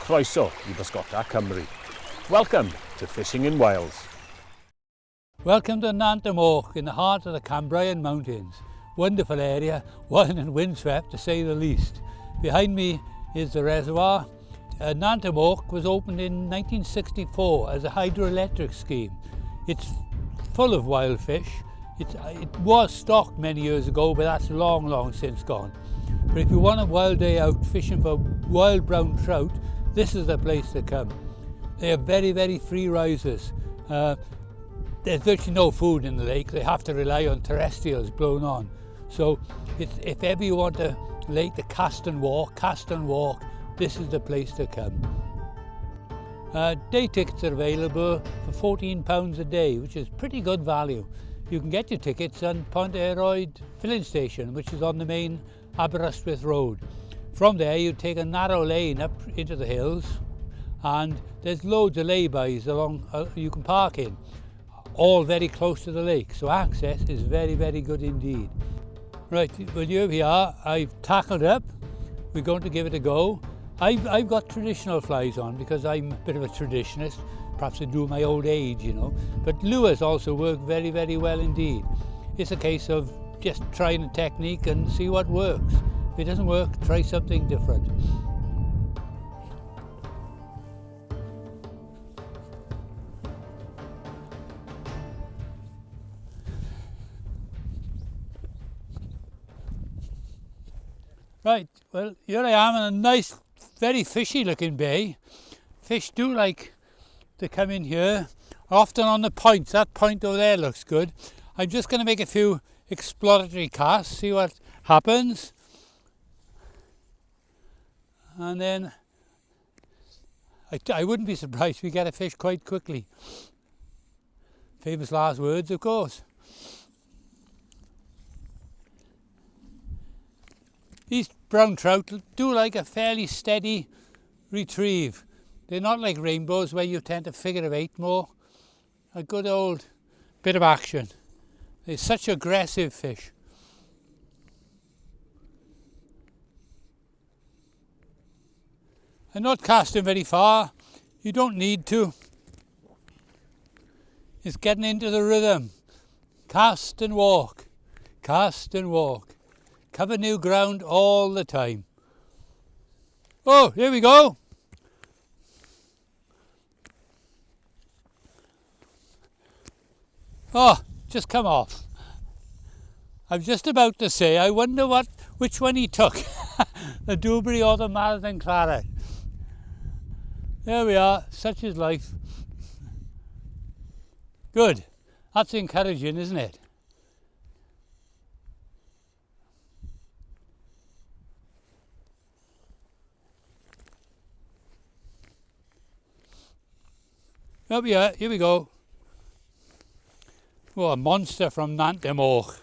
Croeso I Bysgota Cymru. Welcome to Fishing in Wales. Welcome to Nant-y-Moch in the heart of the Cambrian Mountains. Wonderful area, wild and windswept to say the least. Behind me is the reservoir. Nant-y-Moch was opened in 1964 as a hydroelectric scheme. It's full of wild fish. It was stocked many years ago, but that's long since gone. But if you want a wild day out fishing for wild brown trout, this is the place to come. They are very free risers. There's virtually no food in the lake. They have to rely on terrestrials blown on. So if ever you want a lake to cast and walk, this is the place to come. Day tickets are available for £14 a day, which is pretty good value. You can get your tickets on Pont Eroed filling station, which is on the main Aberystwyth Road. From there you take a narrow lane up into the hills, and there's loads of laybys along you can park in, all very close to the lake, so access is very good indeed. Right, well here we are. I've tackled up. We're going to give it a go. I've got traditional flies on because I'm a bit of a traditionist, perhaps to do my old age, you know, but lures also work very well indeed. It's a case of just trying a technique and see what works. If it doesn't work, try something different. Right, well here I am in a nice, very fishy looking bay. Fish do like to come in here, often on the points. That point over there looks good. I'm just going to make a few exploratory casts, see what happens. And then I wouldn't be surprised if we get a fish quite quickly. Famous last words, of course. These brown trout do like a fairly steady retrieve. They're not like rainbows where you tend to figure of eight more. A good old bit of action. They're such aggressive fish. I'm not casting very far. You don't need to. It's getting into the rhythm. Cast and walk. Cast and walk. Cover new ground all the time. Oh, here we go. Oh, just come off. I'm just about to say, I wonder which one he took, the Dewberry or the Marathon Claret. There we are, such is life. Good, that's encouraging, isn't it? Oh yeah, here we go. Oh, a monster from Nant-y-Moch.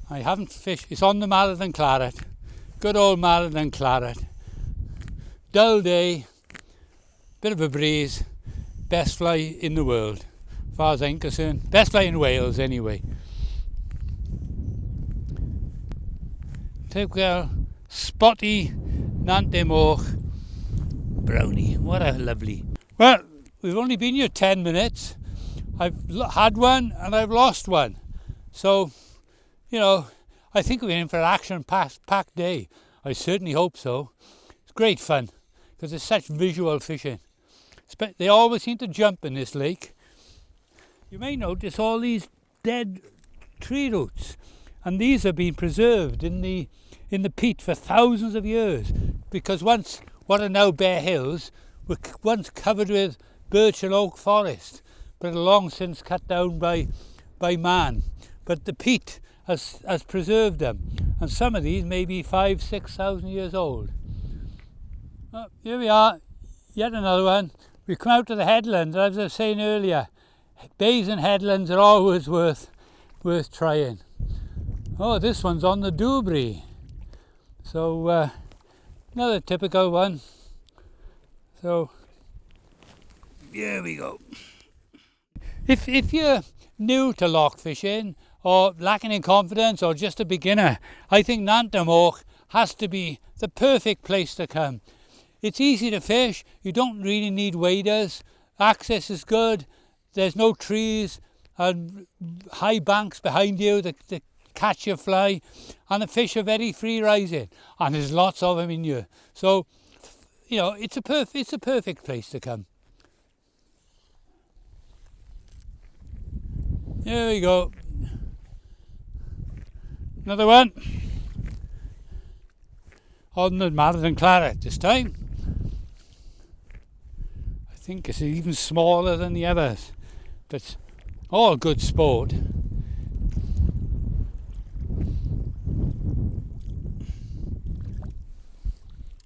I haven't fished, it's on the Marathon Claret. Good old Marathon Claret. Dull day, bit of a breeze, best fly in the world, as far as I'm concerned. Best fly in Wales anyway. Typical spotty Nant-y-Moch brownie. What a lovely. Well, we've only been here 10 minutes. I've had one and I've lost one. So, you know, I think we're in for an action-packed day. I certainly hope so. It's great fun because it's such visual fishing. They always seem to jump in this lake. You may notice all these dead tree roots, and these have been preserved in the peat for thousands of years, because once what are now bare hills were once covered with birch and oak forest, but long since cut down by man. But the peat has preserved them, and some of these may be 5,000–6,000 years old. Well, here we are, yet another one. We've come out to the headlands. As I was saying earlier, bays and headlands are always worth trying. Oh, this one's on the Dewberry. So another typical one. So here we go. If you're new to loch fishing, or lacking in confidence or just a beginner, I think Nant-y-Moch has to be the perfect place to come. It's easy to fish, you don't really need waders, access is good, there's no trees and high banks behind you that catch your fly, and the fish are very free rising, and there's lots of them in here. So, you know, it's a perfect place to come. There we go. Another one. On the Marathon Claret this time. I think it's even smaller than the others, but all good sport.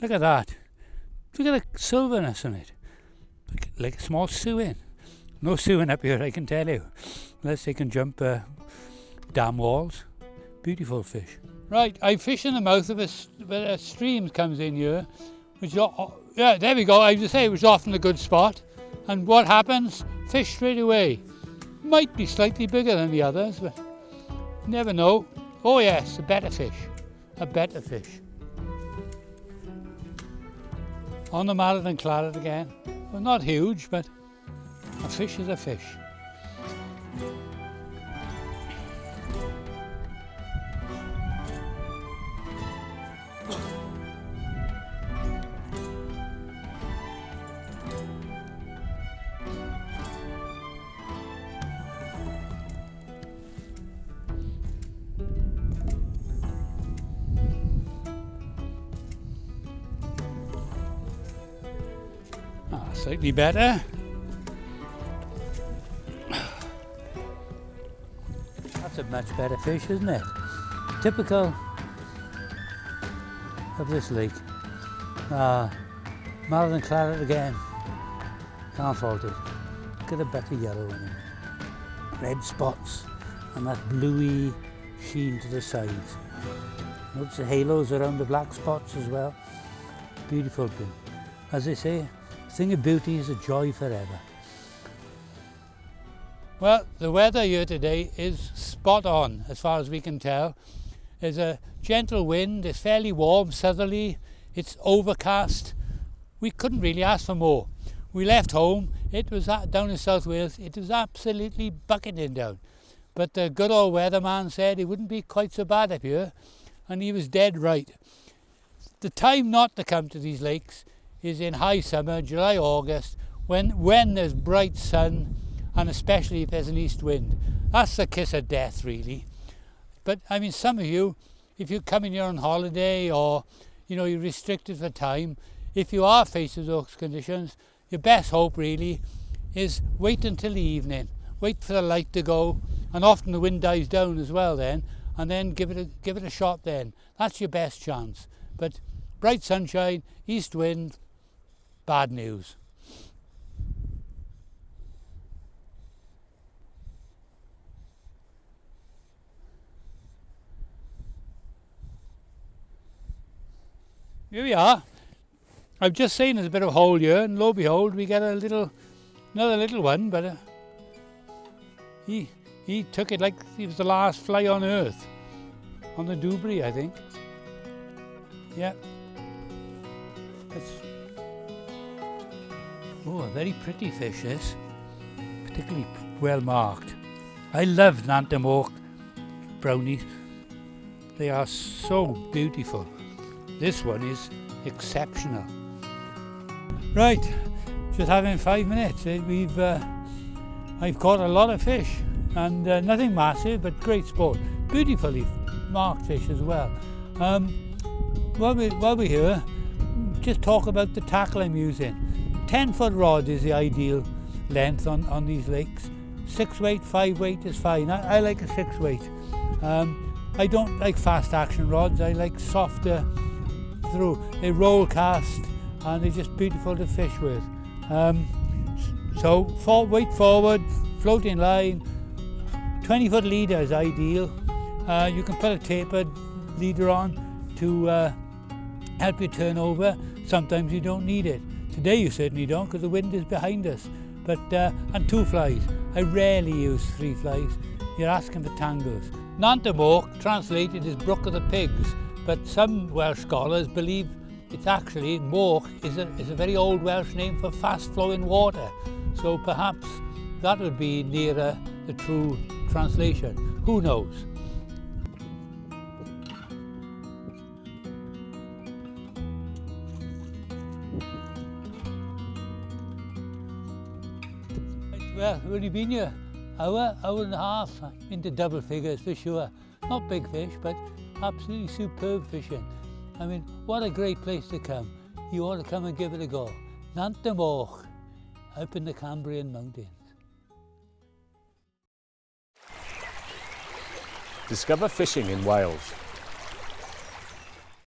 Look at that. Look at the silverness on it. Like a small suin. No suin up here, I can tell you. Unless they can jump dam walls. Beautiful fish. Right, I fish in the mouth of a stream comes in here. Which, yeah, there we go. I just say it was often a good spot. And what happens? Fish straight away. Might be slightly bigger than the others, but never know. Oh yes, a better fish. A better fish. On the Marathon Claret again. Well, not huge, but a fish is a fish. Slightly better. That's a much better fish, isn't it? Typical of this lake. Marathon Claret again. Can't fault it. Look at the better yellow in it. Red spots and that bluey sheen to the sides. Notice the halos around the black spots as well. Beautiful blue. As they say, thing of beauty is a joy forever. Well, the weather here today is spot on as far as we can tell. There's a gentle wind, it's fairly warm, southerly, it's overcast. We couldn't really ask for more. We left home, it was down in South Wales, it was absolutely bucketing down. But the good old weatherman said it wouldn't be quite so bad up here, and he was dead right. The time not to come to these lakes is in high summer, July, August, when there's bright sun, and especially if there's an east wind. That's the kiss of death, really. But I mean, some of you, if you're coming here on holiday or you're restricted for time, if you are faced with those conditions, your best hope really is wait until the evening, wait for the light to go, and often the wind dies down as well then, and then give it a shot then. That's your best chance. But bright sunshine, east wind, bad news. Here we are. I've just seen there's a bit of a hole here, and lo and behold, we get another little one, but he took it like he was the last fly on earth. On the Dewberry, I think. Yeah. Oh, a very pretty fish, this. Particularly well marked. I love Nant-y-Moch brownies. They are so beautiful. This one is exceptional. Right, just having 5 minutes. I've caught a lot of fish, and nothing massive, but great sport. Beautifully marked fish as well. While we're here, just talk about the tackle I'm using. 10-foot rod is the ideal length on these lakes. 6-weight, 5-weight is fine. I like a 6-weight. I don't like fast action rods. I like softer through. They roll cast and they're just beautiful to fish with. So weight forward, floating line. 20-foot leader is ideal. You can put a tapered leader on to help you turn over. Sometimes you don't need it. Today you certainly don't, because the wind is behind us. But and 2 flies. I rarely use 3 flies. you're asking for tangles. Nant-y-Moch, translated, is Brook of the Pigs, but some Welsh scholars believe it's actually, moch is a very old Welsh name for fast-flowing water. So perhaps that would be nearer the true translation. Who knows? Well, we've only been here hour and a half, into double figures for sure. Not big fish, but absolutely superb fishing. I mean, what a great place to come. You ought to come and give it a go. Nant-y-Moch, up in the Cambrian Mountains. Discover fishing in Wales.